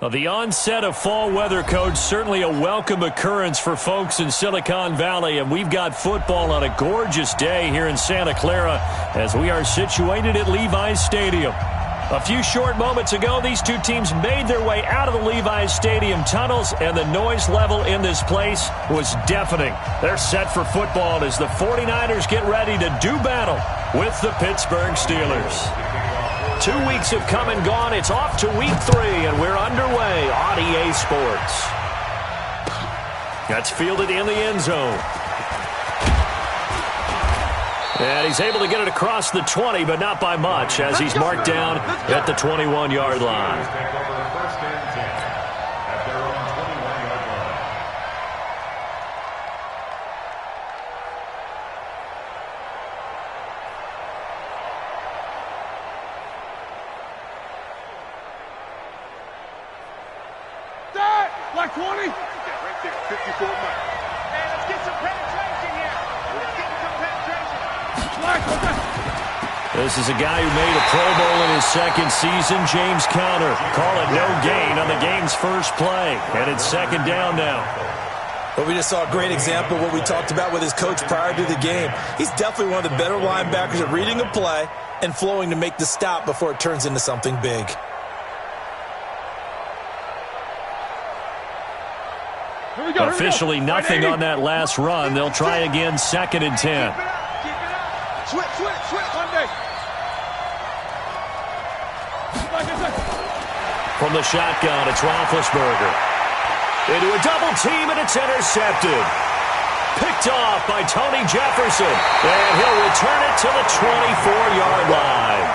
Well, the onset of fall weather, Coach, certainly a welcome occurrence for folks in Silicon Valley, and we've got football on a gorgeous day here in Santa Clara as we are situated at Levi's Stadium. A few short moments ago, these two teams made their way out of the Levi's Stadium tunnels, and the noise level in this place was deafening. They're set for football as the 49ers get ready to do battle with the Pittsburgh Steelers. 2 weeks have come and gone. It's off to week 3, and we're underway on EA Sports. That's fielded in the end zone. And he's able to get it across the 20, but not by much, as he's marked down at the 21-yard line. Like 20? Right there, 54 miles. Man, let's get some penetration here. Let's get some penetration. This is a guy who made a Pro Bowl in his second season, James Conner. Call it no gain on the game's first play. And it's second down now. Well, we just saw a great example of what we talked about with his coach prior to the game. He's definitely one of the better linebackers at reading a play and flowing to make the stop before it turns into something big. Officially nothing on that last run. They'll try again, second and 10. Keep it up. Switch. Monday. From the shotgun, it's Roethlisberger. Into a double team, and it's intercepted. Picked off by Tony Jefferson. And he'll return it to the 24-yard line.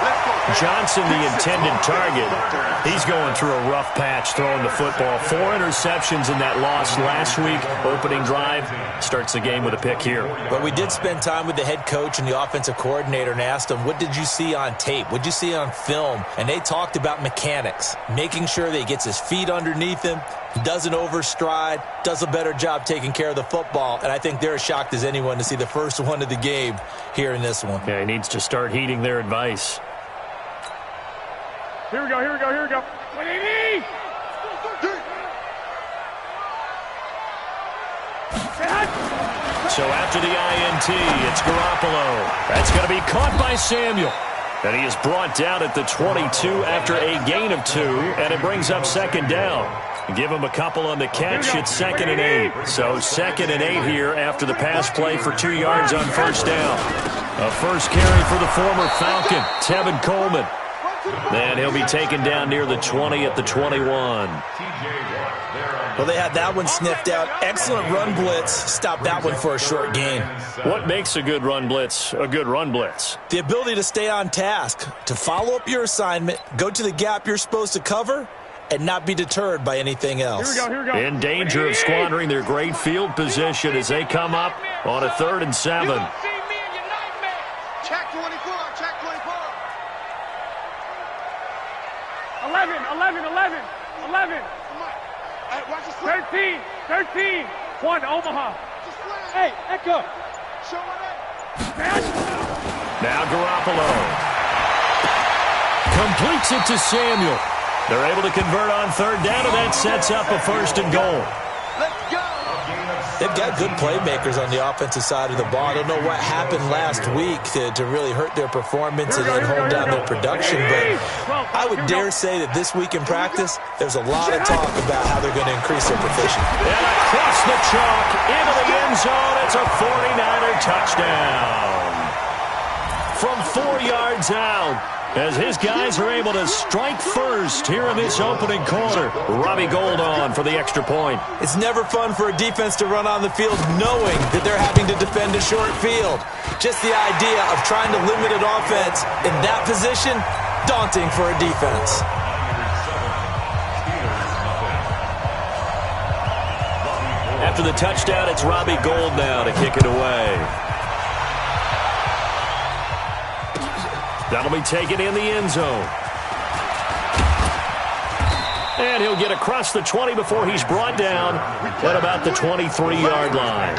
Johnson, the intended target. He's going through a rough patch throwing the football. 4 interceptions in that loss last week. Opening drive starts the game with a pick here. But we did spend time with the head coach and the offensive coordinator and asked them, what did you see on tape? What did you see on film? And they talked about mechanics, making sure that he gets his feet underneath him, doesn't overstride, does a better job taking care of the football. And I think they're as shocked as anyone to see the first one of the game here in this one. Yeah, he needs to start heeding their advice. Here we go. What do you need? So after the INT, it's Garoppolo. That's going to be caught by Samuel. And he is brought down at the 22 after a gain of 2, and it brings up second down. Give him a couple on the catch. It's second and 8. So second and 8 here after the pass play for 2 yards on first down. A first carry for the former Falcon, Tevin Coleman. Then he'll be taken down near the 20 at the 21. Well, they had that one sniffed out. Excellent run blitz. Stop that one for a short gain. What makes a good run blitz a good run blitz? The ability to stay on task, to follow up your assignment, go to the gap you're supposed to cover, and not be deterred by anything else. Here we go. In danger of squandering their great field position as they come up on a 3rd and 7. Check 24. 11. 13. 1, Omaha. Hey, Echo. Now Garoppolo completes it to Samuel. They're able to convert on 3rd down, and that sets up a 1st and goal. Let's go. They've got good playmakers on the offensive side of the ball. I don't know what happened last week to really hurt their performance and hold down their production, but I would dare say that this week in practice, there's a lot of talk about how they're going to increase their proficiency. And across the chalk into the end zone, it's a 49er touchdown. From 4 yards out, as his guys are able to strike first here in this opening quarter. Robbie Gould on for the extra point. It's never fun for a defense to run on the field knowing that they're having to defend a short field. Just the idea of trying to limit an offense in that position, daunting for a defense. After the touchdown, it's Robbie Gould now to kick it away. That'll be taken in the end zone. And he'll get across the 20 before he's brought down at about the 23-yard line.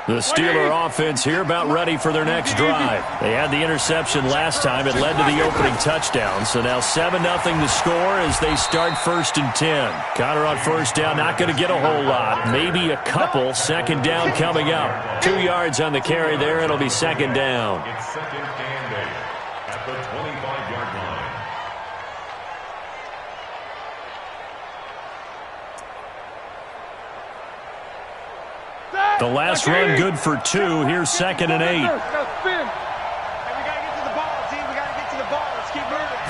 The Steeler offense here about ready for their next drive. They had the interception last time. It led to the opening touchdown. So now 7-0 the score as they start 1st and 10. Connor on first down, not going to get a whole lot. Maybe a couple. Second down coming up. 2 yards on the carry there. It'll be second down. It's second and 8 at the 25-yard line. The last run good for 2. Here's 2nd and 8. Hey, we got to get to the ball, team. We got to get to the ball. Let's keep moving.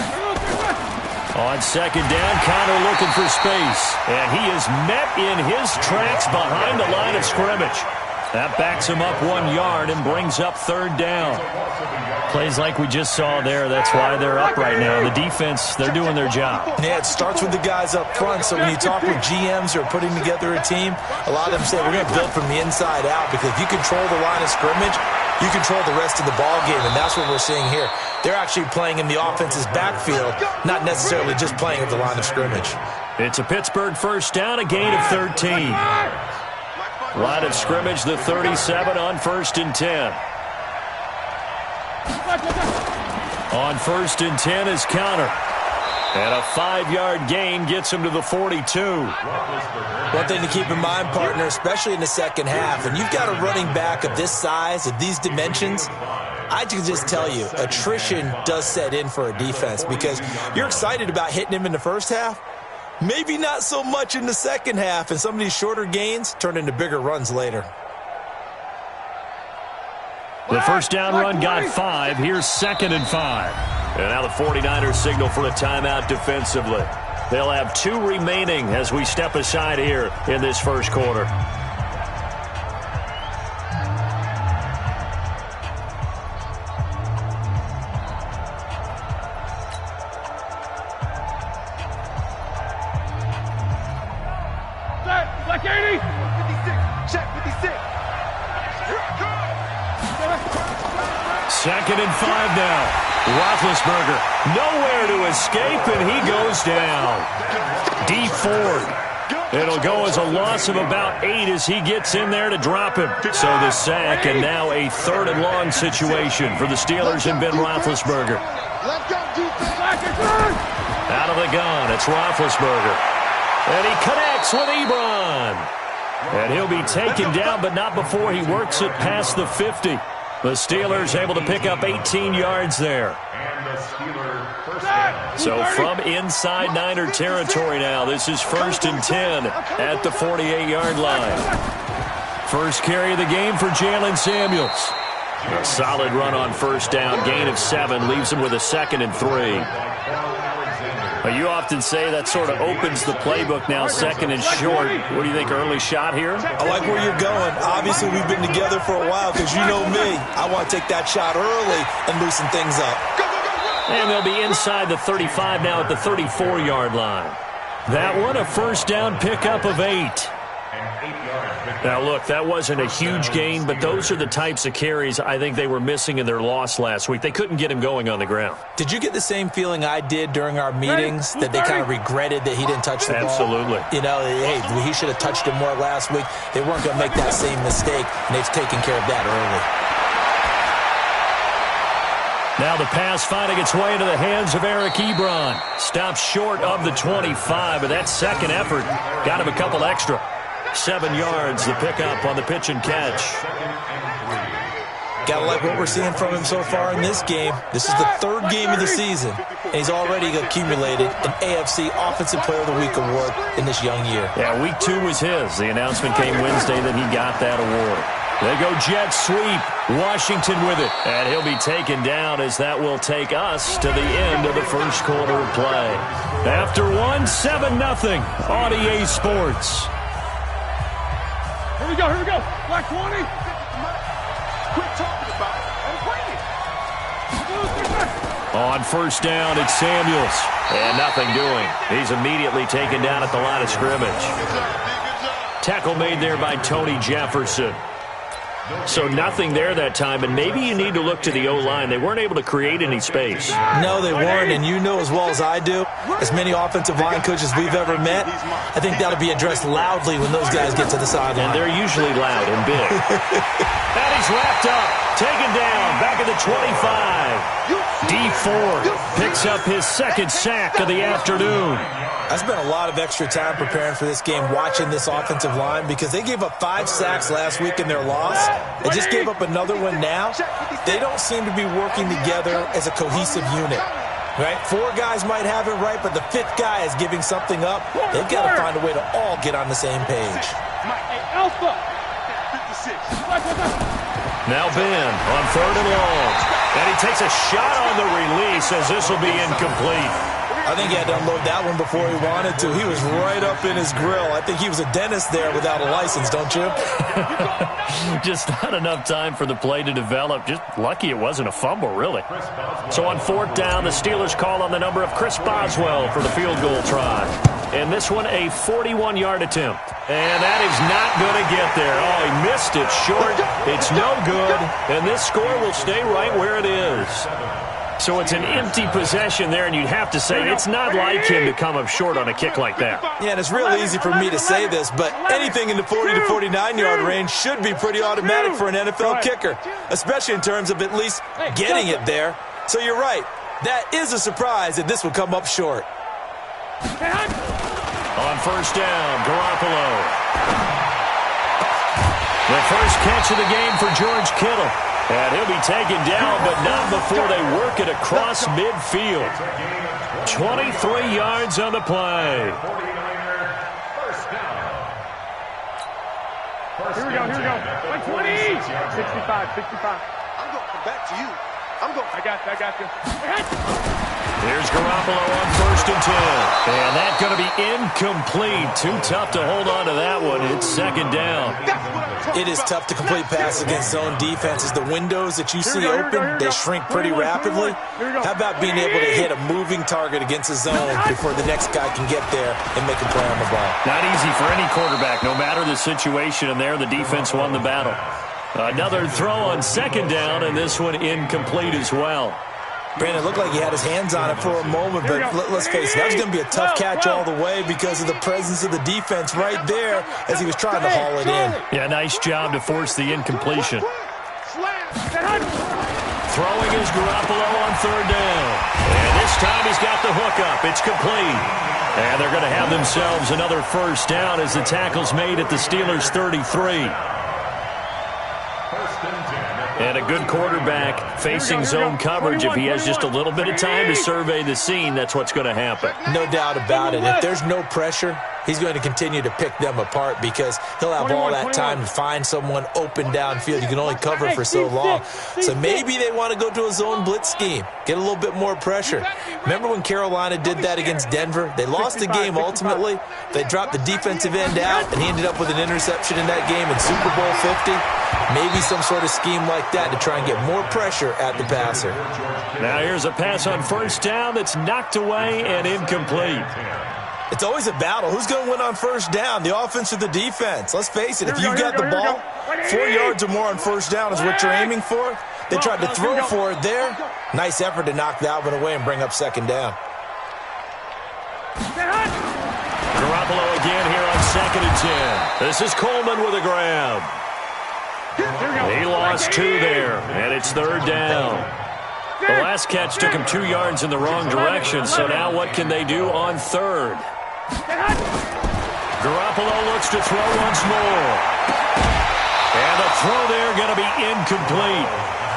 On second down, Connor looking for space. And he is met in his tracks behind the line of scrimmage. That backs him up 1 yard and brings up 3rd down. Plays like we just saw there. That's why they're up right now. The defense, they're doing their job. Yeah, it starts with the guys up front. So when you talk with GMs who are putting together a team, a lot of them say we're going to build from the inside out, because if you control the line of scrimmage, you control the rest of the ball game, and that's what we're seeing here. They're actually playing in the offense's backfield, not necessarily just playing at the line of scrimmage. It's a Pittsburgh first down, a gain of 13. Line of scrimmage, the 37 on 1st and 10. On 1st and 10 is Connor. And a 5-yard gain gets him to the 42. One thing to keep in mind, partner, especially in the second half, and you've got a running back of this size, of these dimensions, I can just tell you, attrition does set in for a defense, because you're excited about hitting him in the first half. Maybe not so much in the second half, and some of these shorter gains turn into bigger runs later. The first down run got 5. Here's 2nd and 5. And now the 49ers signal for a timeout defensively. They'll have 2 remaining as we step aside here in this first quarter. Black 80. 56. Check 56. Here I come. 2nd and 5 now. Roethlisberger nowhere to escape, and he goes down. D Ford. It'll go as a loss of about 8 as he gets in there to drop him. So the sack, and now a 3rd and long situation for the Steelers and Ben Roethlisberger. Out of the gun, it's Roethlisberger. And he connects with Ebron. And he'll be taken down, but not before he works it past the 50. The Steelers able to pick up 18 yards there. So from inside Niner territory now, this is 1st and 10 at the 48-yard line. First carry of the game for Jalen Samuels. A solid run on first down, gain of 7, leaves him with a 2nd and 3. You often say that sort of opens the playbook now, 2nd and short. What do you think, early shot here? I like where you're going. Obviously, we've been together for a while, because you know me. I want to take that shot early and loosen things up. And they'll be inside the 35 now at the 34-yard line. That one, a first down pickup of 8. Now, look, that wasn't a huge gain, but those are the types of carries I think they were missing in their loss last week. They couldn't get him going on the ground. Did you get the same feeling I did during our meetings, that they kind of regretted that he didn't touch the ball? Absolutely. You know, hey, he should have touched it more last week. They weren't going to make that same mistake, and they've taken care of that early. Now the pass finding its way into the hands of Eric Ebron. Stops short of the 25, but that second effort got him a couple extra. 7 yards, the pickup on the pitch and catch. Gotta like what we're seeing from him so far in this game. This is the 3rd game of the season, and he's already accumulated an AFC Offensive Player of the Week award in this young year. Yeah, week 2 was his. The announcement came Wednesday that he got that award. They go jet sweep. Washington with it. And he'll be taken down as that will take us to the end of the first quarter of play. After 1, 7-0 on EA Sports. Here we go, here we go. Black 20. Quit talking about it and bring it. On first down, it's Samuels. And nothing doing. He's immediately taken down at the line of scrimmage. Tackle made there by Tony Jefferson. So nothing there that time, and maybe you need to look to the O-line. They weren't able to create any space. No, they weren't, and you know as well as I do, as many offensive line coaches we've ever met, I think that'll be addressed loudly when those guys get to the sideline. And they're usually loud and big. And he's wrapped up, taken down, back at the 25. D Ford picks up his second sack of the afternoon. I spent a lot of extra time preparing for this game, watching this offensive line, because they gave up 5 sacks last week in their loss. They just gave up another one now. They don't seem to be working together as a cohesive unit. Right? 4 guys might have it right, but the 5th guy is giving something up. They've got to find a way to all get on the same page. Now Ben on 3rd and long. And he takes a shot on the release as this will be incomplete. I think he had to unload that one before he wanted to. He was right up in his grill. I think he was a dentist there without a license, don't you? Just not enough time for the play to develop. Just lucky it wasn't a fumble, really. So on 4th down, the Steelers call on the number of Chris Boswell for the field goal try. And this one a 41-yard attempt. And that is not going to get there. Oh, he missed it short. It's no good. And this score will stay right where it is. So it's an empty possession there, and you'd have to say it's not like him to come up short on a kick like that. Yeah, and it's real easy for me to say this, but anything in the 40 to 49-yard range should be pretty automatic for an NFL kicker, especially in terms of at least getting it there. So you're right. That is a surprise that this will come up short. On 1st down, Garoppolo. The first catch of the game for George Kittle. And he'll be taken down, but not before they work it across midfield. 23 yards on the play. Here we go. 120. 65. I'm going to come back to you. I got you. Here's Garoppolo on 1st and 10. And that's going to be incomplete. Too tough to hold on to that one. It's 2nd down. It is tough to complete passes against zone defenses. The windows that you see open, they shrink pretty rapidly. How about being able to hit a moving target against a zone before the next guy can get there and make a play on the ball? Not easy for any quarterback, no matter the situation. And there, the defense won the battle. Another throw on 2nd down, and this one incomplete as well. Brandon, it looked like he had his hands on it for a moment, but let's face it, that was going to be a tough catch all the way because of the presence of the defense right there as he was trying to haul it in. Yeah, nice job to force the incompletion. Throwing is Garoppolo on 3rd down. And this time he's got the hook up. It's complete. And they're going to have themselves another 1st down as the tackle's made at the Steelers' 33. And a good quarterback facing zone coverage. If he has just a little bit of time to survey the scene, that's what's going to happen. No doubt about it. If there's no pressure, he's going to continue to pick them apart because he'll have all that time to find someone open downfield. You can only cover for so long. So maybe they want to go to a zone blitz scheme, get a little bit more pressure. Remember when Carolina did that against Denver? They lost the game ultimately. They dropped the defensive end out, and he ended up with an interception in that game in Super Bowl 50. Maybe some sort of scheme like that to try and get more pressure at the passer. Now here's a pass on 1st down that's knocked away and incomplete. It's always a battle. Who's going to win on 1st down, the offense or the defense? Let's face it, if you've got the ball, 4 yards or more on 1st down is what you're aiming for. They tried to throw for it there. Nice effort to knock that one away and bring up 2nd down. Garoppolo again here on 2nd and 10. This is Coleman with a grab. He lost 2 there, and it's 3rd down. The last catch took him 2 yards in the wrong direction, so now what can they do on 3rd? Garoppolo looks to throw once more. And the throw there going to be incomplete.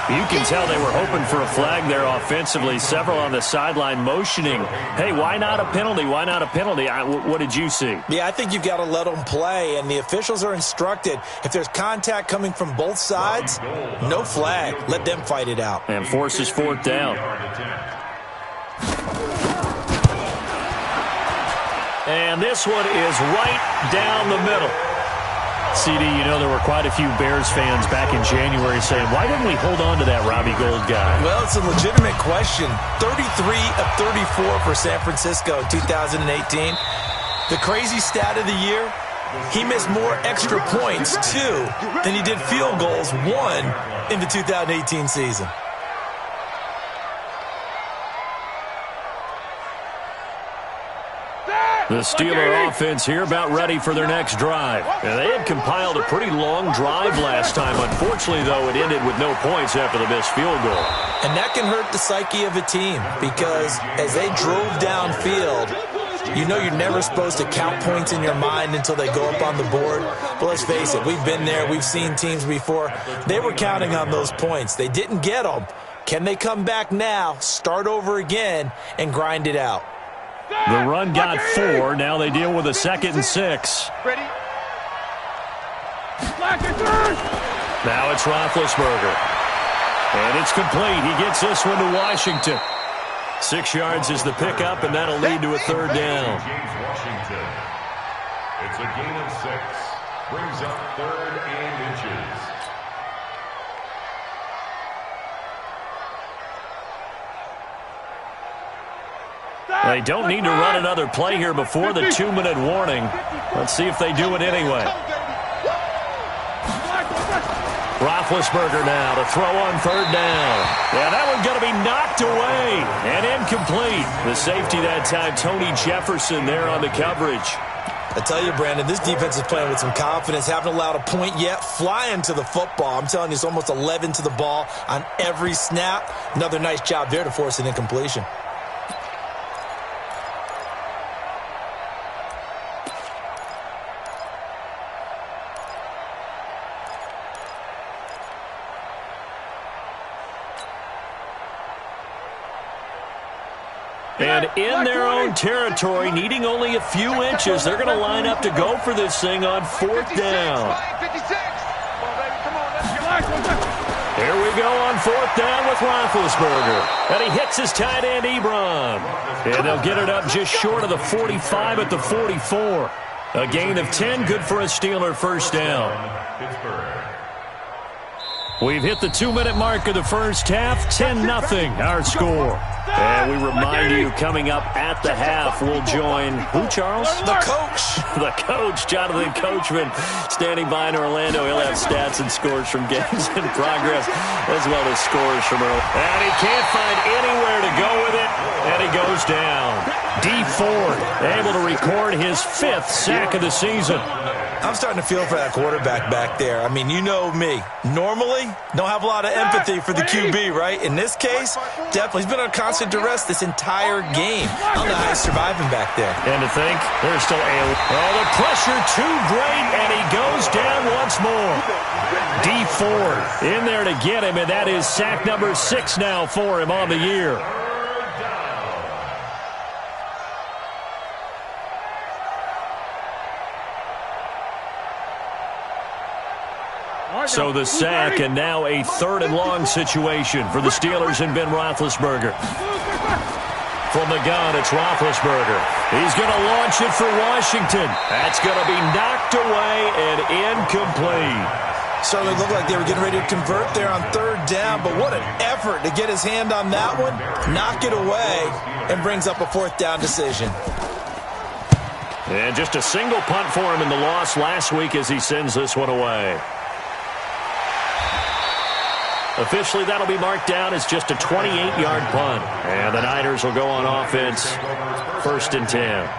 You can tell they were hoping for a flag there offensively. Several on the sideline motioning, hey, why not a penalty? Why not a penalty? What did you see? Yeah, I think you've got to let them play, and the officials are instructed. If there's contact coming from both sides, no flag. Let them fight it out. And forces 4th down. And this one is right down the middle. CD, you know there were quite a few Bears fans back in January saying, why didn't we hold on to that Robbie Gould guy? Well, it's a legitimate question. 33 of 34 for San Francisco in 2018. The crazy stat of the year, he missed more extra points, 2, than he did field goals, 1, in the 2018 season. The Steeler offense here about ready for their next drive. And they had compiled a pretty long drive last time. Unfortunately, though, it ended with no points after the missed field goal. And that can hurt the psyche of a team because as they drove downfield, you know you're never supposed to count points in your mind until they go up on the board. But let's face it, we've been there. We've seen teams before. They were counting on those points. They didn't get them. Can they come back now, start over again, and grind it out? The run got 4. Now they deal with a 2nd and 6. Ready? Now it's Roethlisberger. And it's complete. He gets this one to Washington. 6 yards is the pickup, and that'll lead to a 3rd down. James Washington. It's a gain of 6. Brings up 3rd and inches. They don't need to run another play here before the 2-minute warning. Let's see if they do it anyway. Roethlisberger now to throw on 3rd down. Yeah, that one's going to be knocked away and incomplete. The safety that time, Tony Jefferson there on the coverage. I tell you, Brandon, this defense is playing with some confidence. Haven't allowed a point yet. Flying to the football. I'm telling you, it's almost 11 to the ball on every snap. Another nice job there to force an incompletion. And in their own territory, needing only a few inches, they're going to line up to go for this thing on 4th down. Here we go on 4th down with Roethlisberger. And he hits his tight end, Ebron. And they'll get it up just short of the 45 at the 44. A gain of 10, good for a Steeler 1st down. We've hit the 2-minute mark of the first half, 10-0 our score. And we remind you, coming up at the half, we'll join who, Charles? The coach. The coach, Jonathan Coachman, standing by in Orlando. He'll have stats and scores from games in progress, as well as scores from early. And he can't find anywhere to go with it, and he goes down. Dee Ford able to record his 5th sack of the season. I'm starting to feel for that quarterback back there. I mean, you know me. Normally, don't have a lot of empathy for the QB, right? In this case, definitely. He's been on constant duress this entire game. I don't know how he's surviving back there. And to think, there's still the pressure too great, and he goes down once more. Dee Ford in there to get him, and that is sack number 6 now for him on the year. So the sack, and now a 3rd and long situation for the Steelers and Ben Roethlisberger. From the gun, it's Roethlisberger. He's going to launch it for Washington. That's going to be knocked away and incomplete. Certainly looked like they were getting ready to convert there on 3rd down, but what an effort to get his hand on that one, knock it away, and brings up a 4th down decision. And just a single punt for him in the loss last week as he sends this one away. Officially, that'll be marked down as just a 28-yard punt. And the Niners will go on offense, 1st and 10.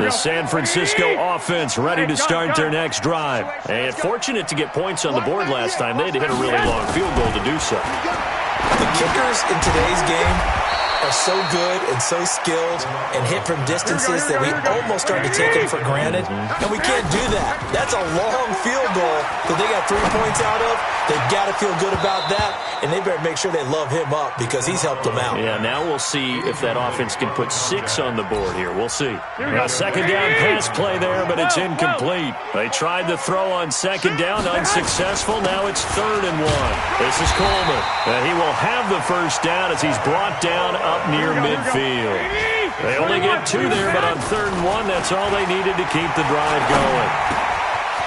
The San Francisco offense ready to start their next drive. And fortunate to get points on the board last time. They had to hit a really long field goal to do so. The kickers in today's game are so good and so skilled and hit from distances that we almost start to take them for granted, and we can't do that. That's a long field goal that they got 3 points out of. They've got to feel good about that, and they better make sure they love him up because he's helped them out. Yeah, now we'll see if that offense can put 6 on the board here. We'll see. A 2nd down pass play there, but it's incomplete. They tried to throw on 2nd down, unsuccessful. Now it's 3rd and 1. This is Coleman. And he will have the 1st down as he's brought down up near midfield. They only get 2 there, but on 3rd and 1, that's all they needed to keep the drive going.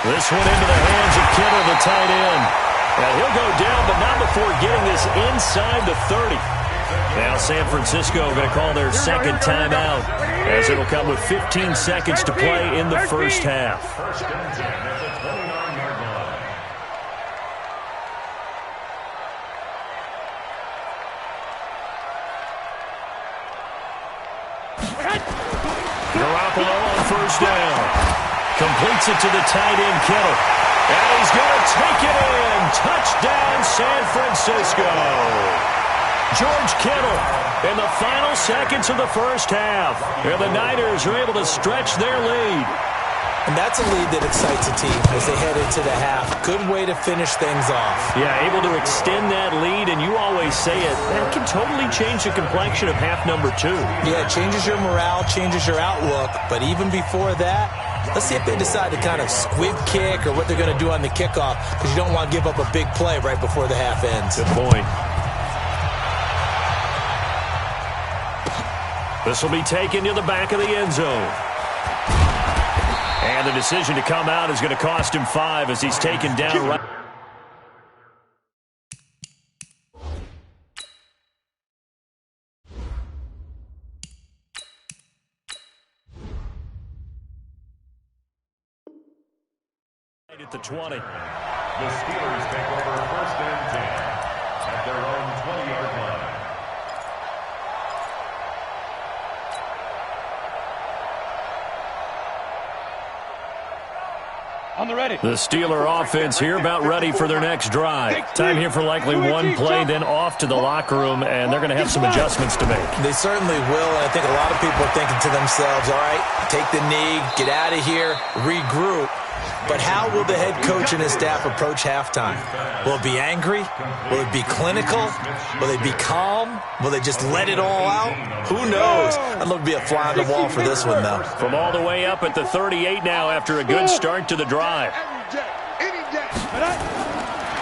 This one into the hands of Kittle, the tight end. And he'll go down, but not before getting this inside the 30. Now San Francisco going to call their second timeout, as it'll come with 15 seconds to play in the first half. First and 10 at the 29-yard line. Garoppolo on first down. Completes it to the tight end, Kittle. And he's going to take it in. Touchdown, San Francisco. George Kittle in the final seconds of the first half. And the Niners are able to stretch their lead. And that's a lead that excites a team as they head into the half. Good way to finish things off. Yeah, able to extend that lead, and you always say it, that can totally change the complexion of half number 2. Yeah, it changes your morale, changes your outlook. But even before that, let's see if they decide to kind of squib kick or what they're going to do on the kickoff, because you don't want to give up a big play right before the half ends. Good point. This will be taken to the back of the end zone. And the decision to come out is going to cost him 5 as he's taken down right. At the 20. The Steelers take over first and 10 at their own 20-yard line. On the ready. The Steeler offense here about ready for their next drive. Time here for likely one play, then off to the locker room, and they're going to have some adjustments to make. They certainly will, and I think a lot of people are thinking to themselves, all right, take the knee, get out of here, regroup. But how will the head coach and his staff approach halftime? Will it be angry? Will it be clinical? Will they be calm? Will they just let it all out? Who knows? I'd love to be a fly on the wall for this one, though. From all the way up at the 38 now after a good start to the drive.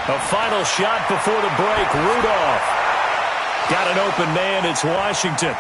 A final shot before the break. Rudolph. Got an open man. It's Washington.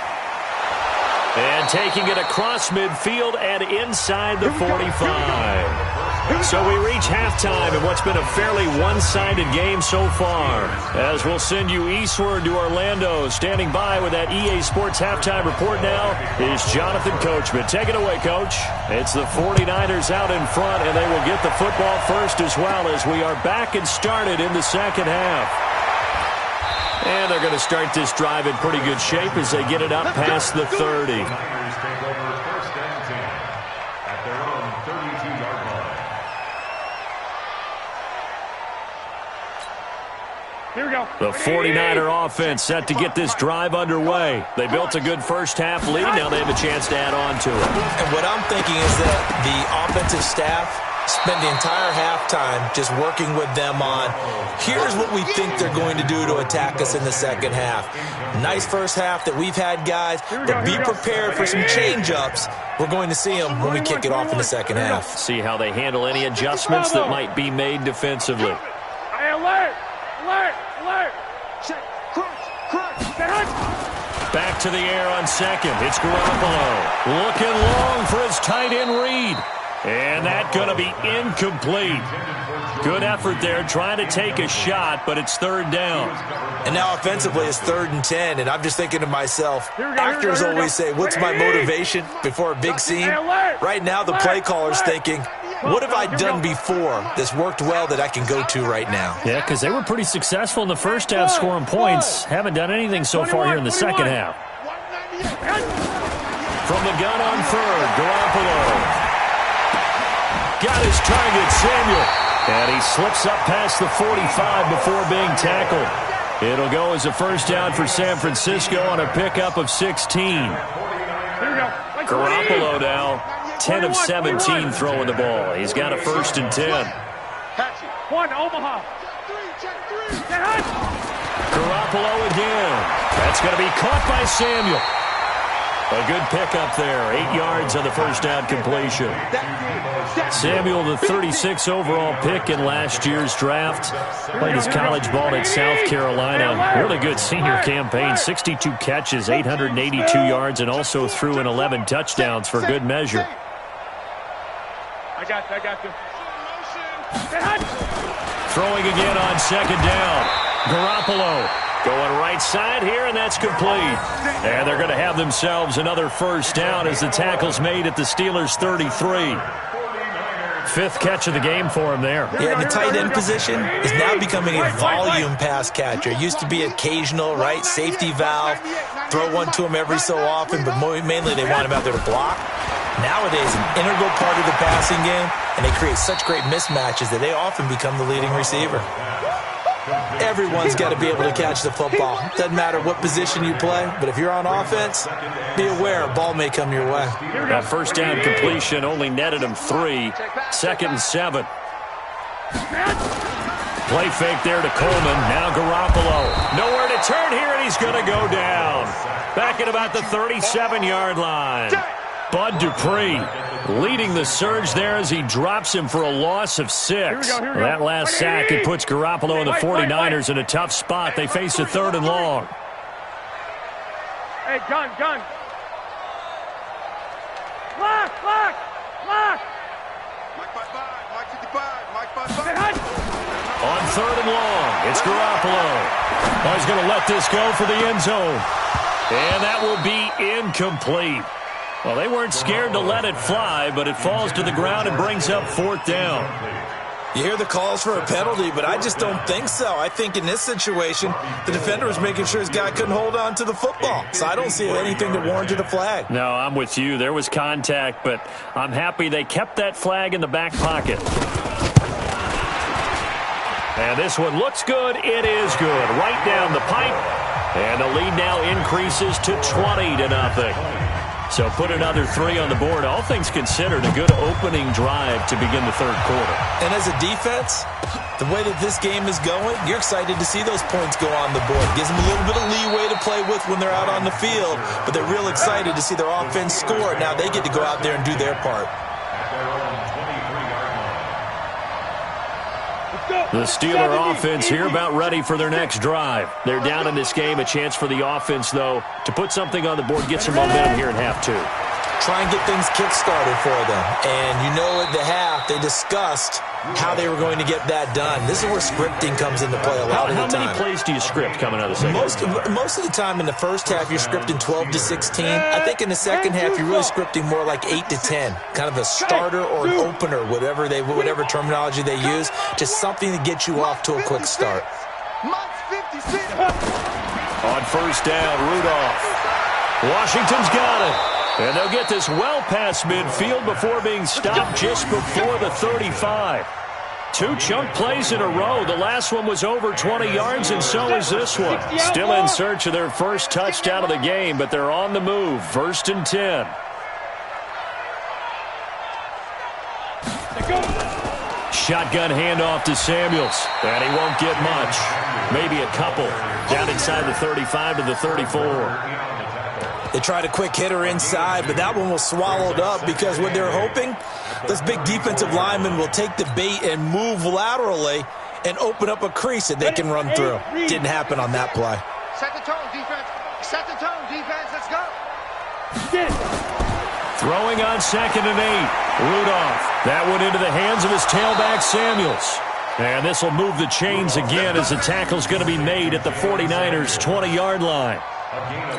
And taking it across midfield and inside the 45. So we reach halftime in what's been a fairly one-sided game so far. As we'll send you eastward to Orlando. Standing by with that EA Sports halftime report now is Jonathan Coachman. Take it away, Coach. It's the 49ers out in front, and they will get the football first as well as we are back and started in the second half. And they're going to start this drive in pretty good shape as they get it up past the 30. Niners take over first and 10 at their own 32-yard line. Here we go. The 49er offense set to get this drive underway. They built a good first half lead. Now they have a chance to add on to it. And what I'm thinking is that the offensive staff spent the entire halftime just working with them on, here's what we think they're going to do to attack us in the second half. Nice first half that we've had, guys, but be prepared for some change-ups. We're going to see them when we kick it off in the second half. See how they handle any adjustments that might be made defensively. Alert! Alert! Alert! Back to the air on second. It's Garoppolo. Looking long for his tight end read. And that's going to be incomplete. Good effort there trying to take a shot, but it's third down. And now offensively it's 3rd and 10, and I'm just thinking to myself, actors always say, what's my motivation before a big scene? Right now the play caller's thinking, what have I done before that's worked well that I can go to right now? Yeah, because they were pretty successful in the first half scoring points. Haven't done anything so far here in the second half. From the gun on third, Garoppolo. Got his target, Samuel. And he slips up past the 45 before being tackled. It'll go as a first down for San Francisco on a pickup of 16. Garoppolo now, 10 of 17 throwing the ball. He's got a 1st and 10. One, Omaha. Garoppolo again. That's going to be caught by Samuel. A good pickup there. 8 yards on the first down completion. Samuel, the 36 overall pick in last year's draft. Played his college ball at South Carolina. Really good senior campaign. 62 catches, 882 yards, and also threw in 11 touchdowns for good measure. I got you. Throwing again on second down. Garoppolo Going right side here, and that's complete. And they're going to have themselves another first down as the tackle's made at the Steelers' 33. Fifth catch of the game for him there. Yeah, the tight end position is now becoming a volume pass catcher. It used to be occasional, right? Safety valve, throw one to him every so often, but mainly they want him out there to block. Nowadays, an integral part of the passing game, and they create such great mismatches that they often become the leading receiver. Everyone's got to be able to catch the football. Doesn't matter what position you play, but if you're on offense, be aware a ball may come your way. That first down completion only netted him 3. 2nd and 7. Play fake there to Coleman. Now Garoppolo. Nowhere to turn here, and he's going to go down. Back at about the 37-yard line. Bud Dupree leading the surge there as he drops him for a loss of 6. That last sack, it puts Garoppolo and the 49ers in a tough spot. They face a 3rd and long. Hey, gun. Lock. Mike 55. On 3rd and long, it's Garoppolo. Oh, he's going to let this go for the end zone. And that will be incomplete. Well, they weren't scared to let it fly, but it falls to the ground and brings up 4th down. You hear the calls for a penalty, but I just don't think so. I think in this situation, the defender was making sure his guy couldn't hold on to the football. So I don't see anything that warranted a flag. No, I'm with you. There was contact, but I'm happy they kept that flag in the back pocket. And this one looks good. It is good. Right down the pipe. And the lead now increases to 20-0. So put another 3 on the board. All things considered, a good opening drive to begin the 3rd quarter. And as a defense, the way that this game is going, you're excited to see those points go on the board. Gives them a little bit of leeway to play with when they're out on the field, but they're real excited to see their offense score. Now they get to go out there and do their part. The Steeler offense here about ready for their next drive. They're down in this game. A chance for the offense, though, to put something on the board, get some momentum here in half 2. Try and get things kick-started for them. And you know at the half, they discussed how they were going to get that done. This is where scripting comes into play a lot of the time. How many plays do you script coming out of the second? Most of the time in the first half, you're scripting 12 to 16. I think in the second half, you're really scripting more like 8 to 10. Kind of a starter or an opener, whatever terminology they use. Just something to get you off to a quick start. On first down, Rudolph. Washington's got it. And they'll get this well past midfield before being stopped just before the 35. 2 chunk plays in a row. The last one was over 20 yards, and so is this one. Still in search of their first touchdown of the game, but they're on the move. 1st and 10. Shotgun handoff to Samuels, and he won't get much. Maybe a couple. Down inside the 35 to the 34. They tried a quick hitter inside, but that one was swallowed up because what they're hoping, this big defensive lineman will take the bait and move laterally and open up a crease that they can run through. Didn't happen on that play. Set the tone, defense. Set the tone, defense. Let's go. Throwing on 2nd and 8. Rudolph. That one into the hands of his tailback, Samuels. And this will move the chains again as the tackle's going to be made at the 49ers' 20-yard line.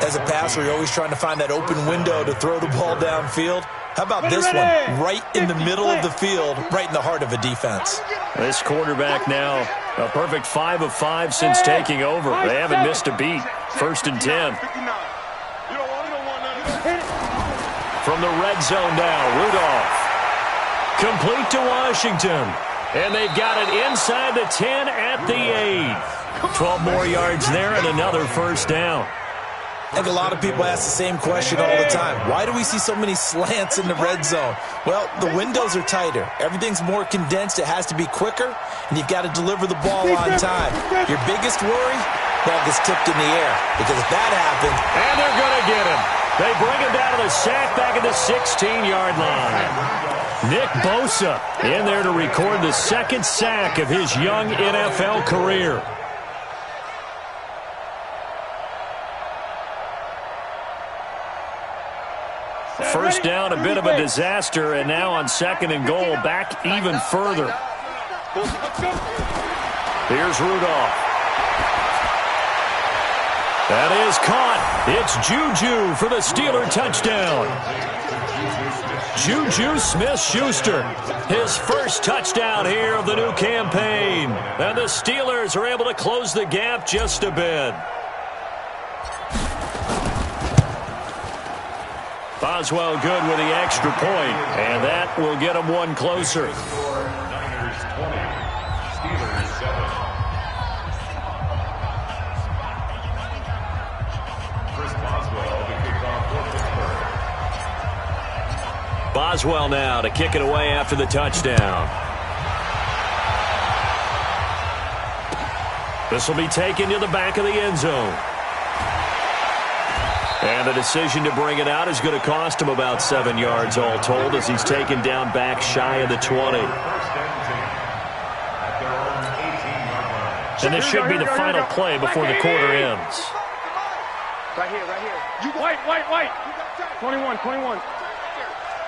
As a passer, you're always trying to find that open window to throw the ball downfield. How about this one? Right in the middle of the field, right in the heart of a defense. This quarterback now, a perfect 5 of 5 since taking over. They haven't missed a beat. 1st and 10. From the red zone now, Rudolph. Complete to Washington. And they've got it inside the 10 at the 8. 12 more yards there and another first down. I think a lot of people ask the same question all the time. Why do we see so many slants in the red zone? Well, the windows are tighter. Everything's more condensed. It has to be quicker, and you've got to deliver the ball on time. Your biggest worry? Ball gets tipped in the air. Because if that happens... And they're going to get him. They bring him down to the sack back at the 16-yard line. Nick Bosa in there to record the 2nd sack of his young NFL career. First down, a bit of a disaster, and now on 2nd and goal, back even further. Here's Rudolph. That is caught. It's Juju for the Steeler touchdown. Juju Smith-Schuster, his first touchdown here of the new campaign. And the Steelers are able to close the gap just a bit. Boswell good with the extra point, and that will get him one closer. Niners 20, Steelers 7. Chris Boswell to kick off for Pittsburgh. Boswell now to kick it away after the touchdown. This will be taken to the back of the end zone. And the decision to bring it out is going to cost him about 7 yards all told as he's taken down back shy of the 20. And this should be the final play before the quarter ends. Right here. You white. 21.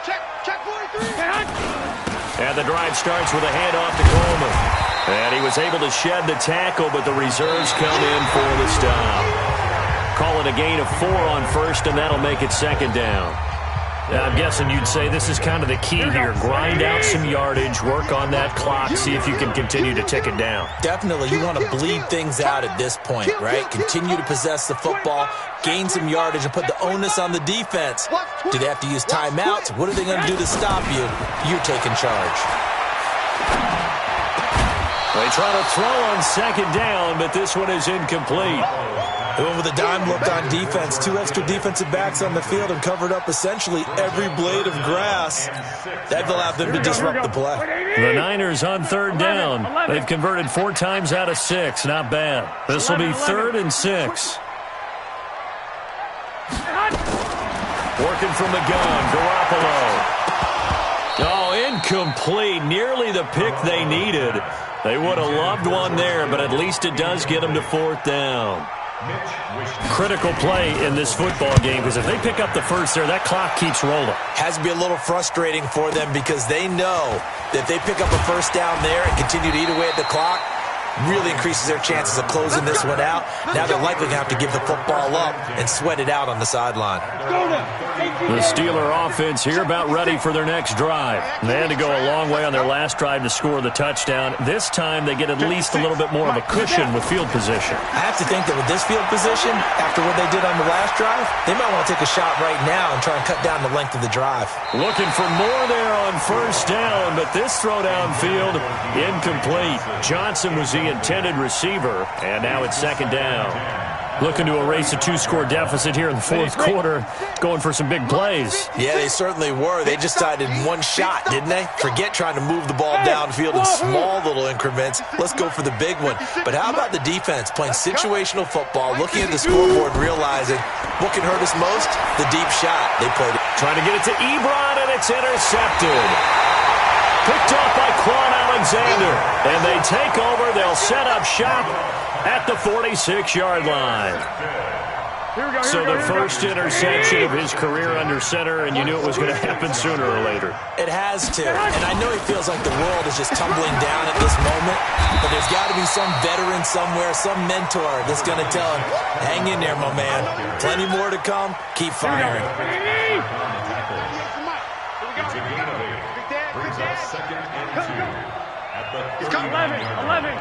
Check 43. And the drive starts with a handoff to Coleman. And he was able to shed the tackle, but the reserves come in for the stop. Call it a gain of 4 on first, and that'll make it second down. I'm guessing you'd say this is kind of the key here. Grind out some yardage, work on that clock, see if you can continue to tick it down. Definitely, you want to bleed things out at this point, right? Continue to possess the football, gain some yardage, and put the onus on the defense. Do they have to use timeouts? What are they going to do to stop you? You're taking charge. They try to throw on second down, but this one is incomplete. They went with a dime look on defense. 2 extra defensive backs on the field and covered up essentially every blade of grass. That allowed them to disrupt the play. The Niners on third down. They've converted 4 times out of 6. Not bad. This will be 3rd and 6. Working from the gun, Garoppolo. Oh, incomplete. Nearly the pick they needed. They would have loved one there, but at least it does get them to 4th down. Critical play in this football game because if they pick up the first there, that clock keeps rolling. Has to be a little frustrating for them because they know that if they pick up a first down there and continue to eat away at the clock, really increases their chances of closing this one out. Now they're likely going to have to give the football up and sweat it out on the sideline. The Steeler offense here about ready for their next drive. They had to go a long way on their last drive to score the touchdown. This time they get at least a little bit more of a cushion with field position. I have to think that with this field position, after what they did on the last drive, they might want to take a shot right now and try and cut down the length of the drive. Looking for more there on first down, but this throw downfield incomplete. Johnson was the intended receiver, and now it's second down. Looking to erase a 2-score deficit here in the fourth quarter, going for some big plays. Yeah, they certainly were. They just decided one shot, didn't they? Forget trying to move the ball downfield in small little increments. Let's go for the big one. But how about the defense playing situational football, looking at the scoreboard, realizing what can hurt us most? The deep shot. They played it. Trying to get it to Ebron, and it's intercepted. Picked off by Quan Alexander. And they take over. They'll set up shop at the 46-yard line. So the first interception of his career under center, and you knew it was going to happen sooner or later. It has to. And I know he feels like the world is just tumbling down at this moment, but there's got to be some veteran somewhere, some mentor that's going to tell him, hang in there, my man. Plenty more to come. Keep firing. It's a gain of 8. Brings up 2nd and 2 at the 11.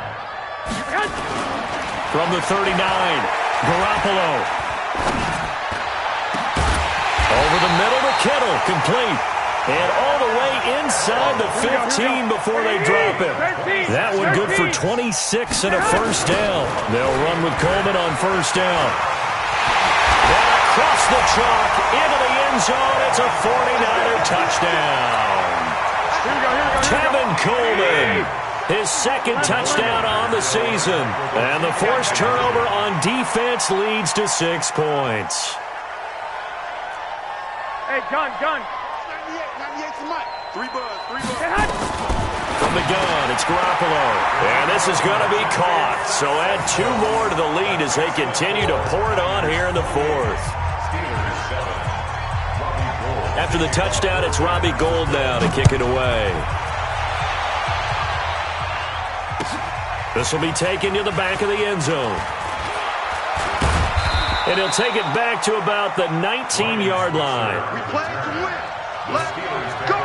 From the 39, Garoppolo. Over the middle to Kittle, complete. And all the way inside the 15 before they drop it. That one good for 26 and a first down. They'll run with Coleman on first down. And across the chalk, into the end zone, it's a 49er touchdown. Kevin Coleman. His second touchdown on the season. And the forced turnover on defense leads to 6 points. Hey, gun. 98 to Mike. 3 buzz. From the gun, it's Garoppolo. And this is going to be caught. So add 2 more to the lead as they continue to pour it on here in the fourth. After the touchdown, it's Robbie Gould now to kick it away. This will be taken to the back of the end zone. And he'll take it back to about the 19-yard line. We play to win. Let's go.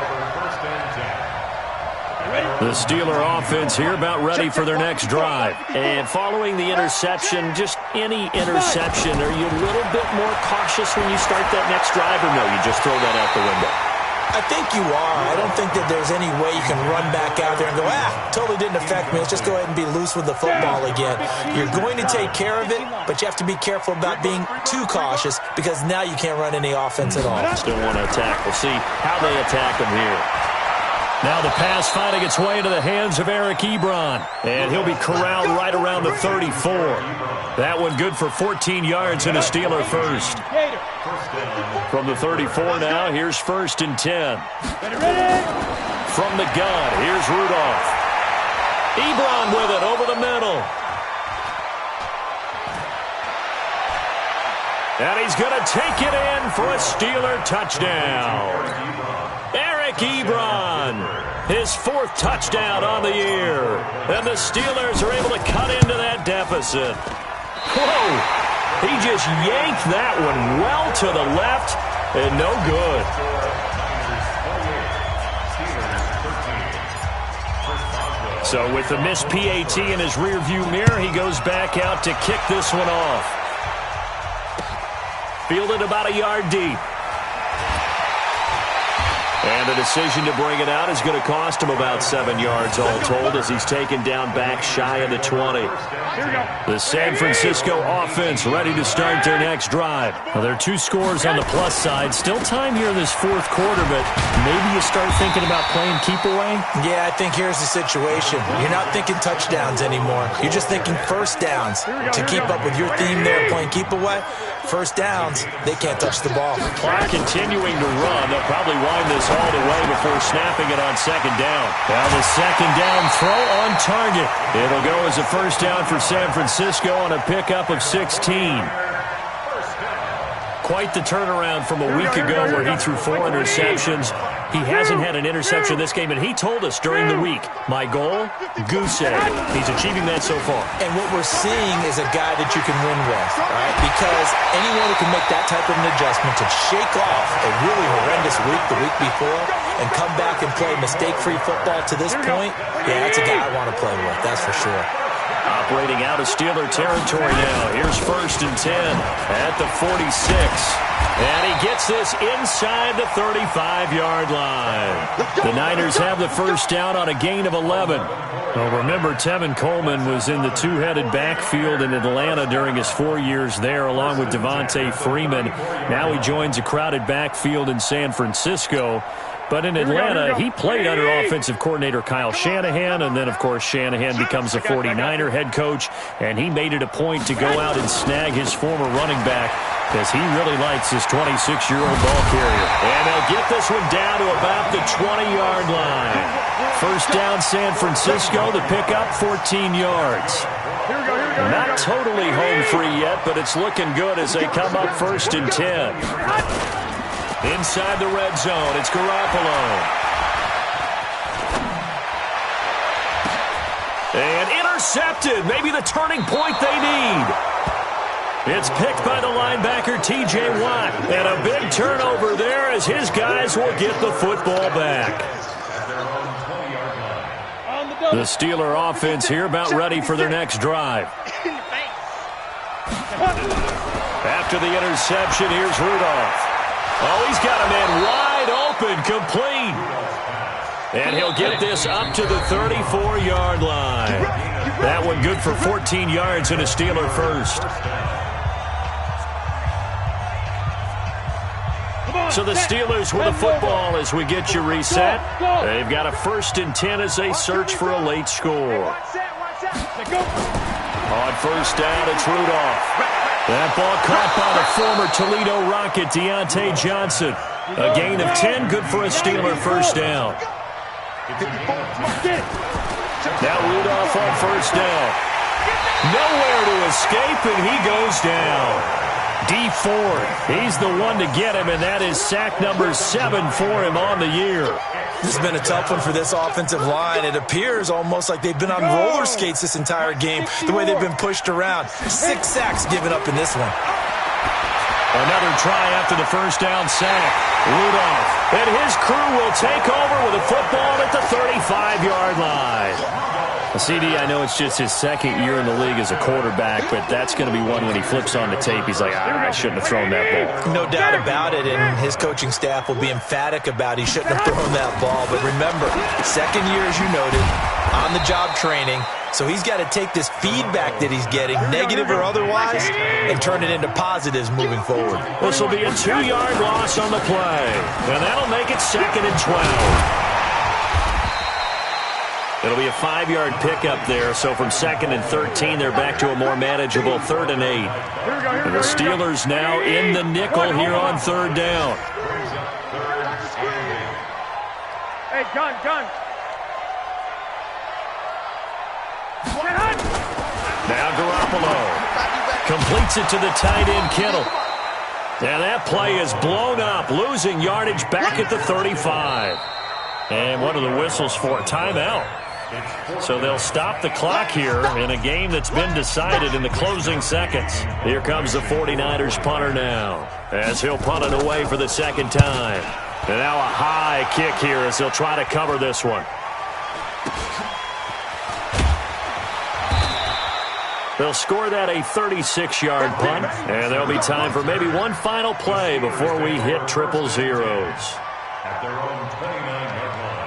The Steeler offense here about ready for their next drive. And following the interception, just any interception, are you a little bit more cautious when you start that next drive, or no, you just throw that out the window? I think you are. I don't think that there's any way you can run back out there and go, totally didn't affect me. Let's just go ahead and be loose with the football again. You're going to take care of it, but you have to be careful about being too cautious because now you can't run any offense at all. Still want to attack. We'll see how they attack him here. Now the pass finding its way into the hands of Eric Ebron. And he'll be corralled right around the 34. That one good for 14 yards and a Steeler first. From the 34 now, here's 1st and 10. From the gun, here's Rudolph. Ebron with it over the middle. And he's going to take it in for a Steeler touchdown. Eric Ebron, his 4th touchdown on the year. And the Steelers are able to cut into that deficit. Whoa! He just yanked that one well to the left and no good. So with the missed PAT in his rearview mirror, he goes back out to kick this one off. Fielded about a yard deep. And the decision to bring it out is going to cost him about 7 yards all told as he's taken down back shy of the 20. The San Francisco offense ready to start their next drive. Well, there are 2 scores on the plus side. Still time here in this 4th quarter, but maybe you start thinking about playing keep away? Yeah, I think here's the situation. You're not thinking touchdowns anymore. You're just thinking first downs. To keep up with your theme there playing keep away, first downs, they can't touch the ball. Clock continuing to run. They'll probably wind this all the way before snapping it on 2nd down. Now the 2nd down throw on target. It'll go as a first down for San Francisco on a pickup of 16. Quite the turnaround from a week ago where he threw 4 interceptions. He hasn't had an interception this game, and he told us during the week, my goal, goose egg. He's achieving that so far. And what we're seeing is a guy that you can win with, right? Because anyone who can make that type of an adjustment to shake off a really horrendous week the week before and come back and play mistake-free football to this point, yeah, that's a guy I want to play with, that's for sure. Operating out of Steeler territory now. Here's 1st and 10 at the 46. And he gets this inside the 35-yard line. The Niners have the first down on a gain of 11. Well, remember, Tevin Coleman was in the 2-headed backfield in Atlanta during his 4 years there, along with Devontae Freeman. Now he joins a crowded backfield in San Francisco. But in Atlanta, he played under offensive coordinator Kyle Shanahan, and then, of course, Shanahan becomes a 49er head coach, and he made it a point to go out and snag his former running back because he really likes his 26-year-old ball carrier. And they'll get this one down to about the 20-yard line. First down, San Francisco, the pickup, 14 yards. Not totally home free yet, but it's looking good as they come up 1st and 10. Inside the red zone, it's Garoppolo. And intercepted. Maybe the turning point they need. It's picked by the linebacker, T.J. Watt. And a big turnover there as his guys will get the football back. The Steeler offense here about ready for their next drive. After the interception, here's Rudolph. Oh, he's got a man wide open, complete. And he'll get this up to the 34-yard line. That one good for 14 yards and a Steeler first. So the Steelers with the football as we get you reset. They've got a 1st and 10 as they search for a late score. On first down, it's Rudolph. That ball caught by the former Toledo Rocket, Deontay Johnson. A gain of 10, good for a Steeler first down. Now Rudolph on first down. Nowhere to escape, and he goes down. D Ford, he's the one to get him, and that is sack number 7 for him on the year. This has been a tough one for this offensive line. It appears almost like they've been on roller skates this entire game, the way they've been pushed around. 6 sacks given up in this one. Another try after the first down sack. Rudolph and his crew will take over with a football at the 35-yard line. CD, I know it's just his second year in the league as a quarterback, but that's going to be one when he flips on the tape. He's like, I shouldn't have thrown that ball. No doubt about it, and his coaching staff will be emphatic about he shouldn't have thrown that ball. But remember, second year, as you noted, on-the-job training. So he's got to take this feedback that he's getting, negative or otherwise, and turn it into positives moving forward. This will be a 2-yard loss on the play, and that'll make it 2nd and 12. It'll be a 5-yard pickup there, so from 2nd and 13, they're back to a more manageable 3rd and 8. And the Steelers now in the nickel here on 3rd down. Hey, gun. Now Garoppolo completes it to the tight end, Kittle. And that play is blown up, losing yardage back at the 35. And one of the whistles for a timeout. So they'll stop the clock here in a game that's been decided in the closing seconds. Here comes the 49ers punter now, as he'll punt it away for the second time. And now a high kick here as he'll try to cover this one. They'll score that a 36-yard punt, and there'll be time for maybe one final play before we hit triple zeros. At their own 29-yard line.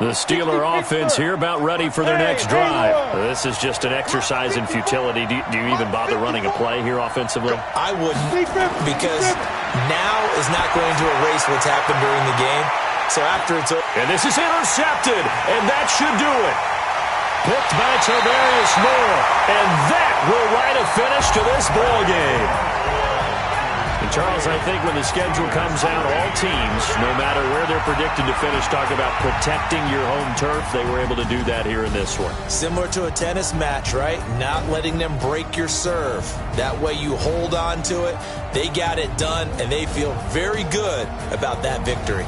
The Steeler offense here about ready for their next drive. This is just an exercise in futility. Do you even bother running a play here offensively? I wouldn't, because now is not going to erase what's happened during the game. So after it's over. And this is intercepted, and that should do it. Picked by Tavarius Moore, and that will write a finish to this ball game. And Charles, I think when the schedule comes out, all teams, no matter where they're predicted to finish, talk about protecting your home turf. They were able to do that here in this one. Similar to a tennis match, right? Not letting them break your serve. That way you hold on to it. They got it done, and they feel very good about that victory.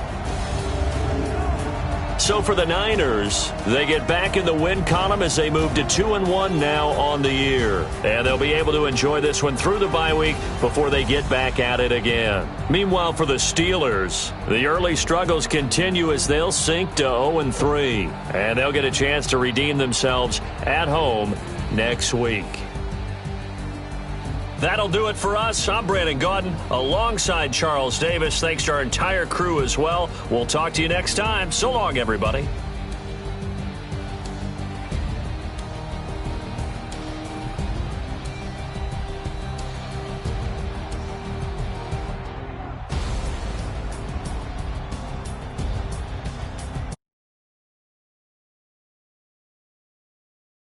So for the Niners, they get back in the win column as they move to 2-1 now on the year. And they'll be able to enjoy this one through the bye week before they get back at it again. Meanwhile, for the Steelers, the early struggles continue as they'll sink to 0-3. And they'll get a chance to redeem themselves at home next week. That'll do it for us. I'm Brandon Gaudin alongside Charles Davis. Thanks to our entire crew as well. We'll talk to you next time. So long, everybody.